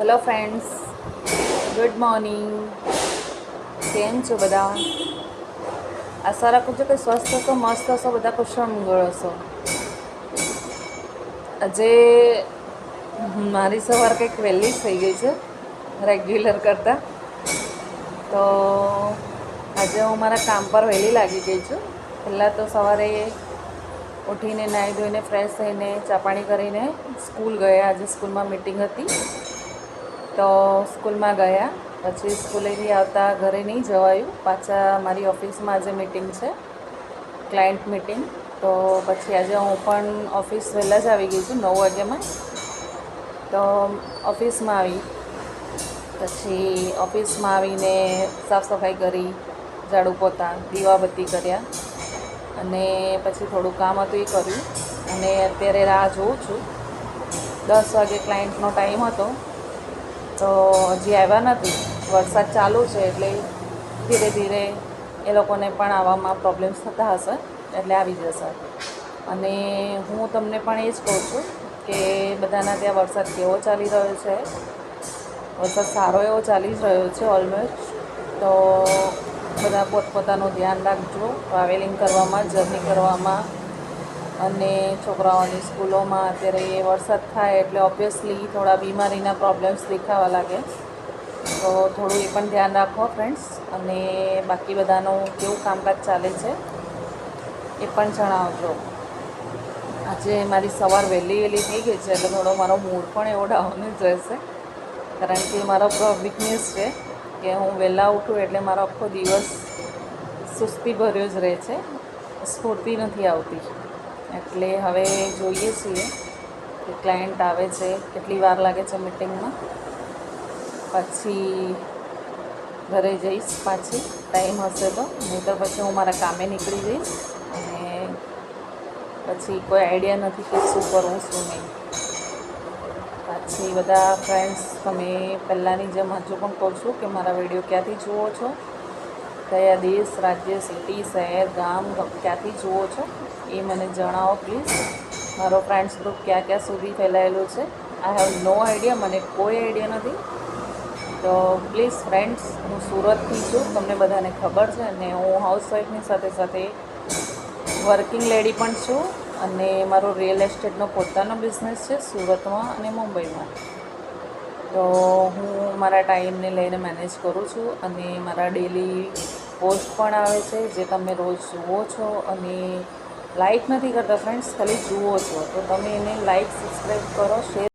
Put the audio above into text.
Hello friends, good morning. કેમ છો બધા? આશા રાખું છું કે સ્વસ્થ હશો, મસ્ત હશો, બધા કુશળ મંગળ હશો. આજે મારી સવાર કંઈક વહેલી થઈ ગઈ છે રેગ્યુલર કરતાં. તો આજે હું મારા કામ પર વહેલી લાગી ગઈ છું. પહેલાં તો સવારે ઉઠીને નાહી ધોઈને ફ્રેશ થઈને ચા પાણી કરીને સ્કૂલ ગયા. આજે સ્કૂલમાં મિટિંગ હતી તો સ્કૂલમાં ગયા. પછી સ્કૂલેથી આવતા ઘરે નહીં જવાયું, પાછા મારી ઓફિસમાં આજે મિટિંગ છે, ક્લાયન્ટ મિટિંગ. તો પછી આજે હું પણ ઓફિસ વહેલા જ આવી ગઈ છું, 9 વાગ્યામાં. તો ઓફિસમાં આવી, પછી ઓફિસમાં આવીને સાફ સફાઈ કરી, ઝાડુ પોતા, દીવાબત્તી કર્યા અને પછી થોડું કામ હતું એ કર્યું. અને અત્યારે રાહ જોઉં છું. 10 વાગે ક્લાયન્ટનો ટાઈમ હતો તો હજી આવ્યા નથી. વરસાદ ચાલુ છે એટલે ધીરે ધીરે એ લોકોને પણ આવવામાં પ્રોબ્લેમ્સ થતા હશે, એટલે આવી જશે. અને હું તમને પણ એ જ કહું છું કે બધાના ત્યાં વરસાદ કેવો ચાલી રહ્યો છે. વરસાદ સારો એવો ચાલી જ રહ્યો છે ઓલમોસ્ટ. તો બધા પોતપોતાનું ધ્યાન રાખજો ટ્રાવેલિંગ કરવામાં, જર્ની કરવામાં. અને છોકરાઓની સ્કૂલોમાં અત્યારે વરસાદ થાય એટલે ઓબ્વિયસલી થોડા બીમારીના પ્રોબ્લેમ્સ દેખાવા લાગે. તો થોડું એ પણ ધ્યાન રાખો ફ્રેન્ડ્સ. અને બાકી બધાનું કેવું કામકાજ ચાલે છે એ પણ જણાવજો. આજે મારી સવાર વહેલી થઈ ગઈ છે એટલે થોડો મારો મૂડ પણ એવો ડાઉન જ રહેશે, કારણ કે મારો વીકનેસ છે કે હું વહેલા ઉઠું એટલે મારો આખો દિવસ સુસ્તી ભર્યો જ રહે છે, સ્ફૂર્તિ નથી આવતી. એટલે હવે જોઈએ છીએ કે ક્લાયન્ટ આવે છે, કેટલી વાર લાગે છે મિટિંગમાં. પછી ઘરે જઈશ પાછી, ટાઈમ હશે તો, નહીં તો પછી હું મારા કામે નીકળી જઈશ. અને પછી કોઈ આઈડિયા નથી કે શું કરવું શું નહીં. પછી બધા ફ્રેન્ડ્સ, તમે પહેલાંની જેમ હજુ પણ કહું છું કે મારા વિડીયો ક્યાંથી જુઓ છો, કયા દેશ, રાજ્ય, સિટી, શહેર, ગામ ક્યાંથી જુઓ છો એ મને જણાવો પ્લીઝ. મારો ફ્રેન્ડ્સ ગ્રુપ ક્યાં સુધી ફેલાયેલું છે આઈ હેવ નો આઈડિયા, મને કોઈ આઈડિયા નથી. તો પ્લીઝ ફ્રેન્ડ્સ, હું સુરતથી છું, તમને બધાને ખબર છે. અને હું હાઉસવાઈફની સાથે સાથે વર્કિંગ લેડી પણ છું. અને મારો રિયલ એસ્ટેટનો પોતાનો બિઝનેસ છે સુરતમાં અને મુંબઈમાં. તો હું મારા ટાઈમને લઈને મેનેજ કરું છું. અને મારા ડેલી પોસ્ટ પણ આવે છે જે તમે રોજ જુઓ છો. અને લાઈક નથી કરતા ફ્રેન્ડ્સ, ખાલી જુઓ છો. તો તમે એને લાઈક, સબસ્ક્રાઈબ કરો, શેર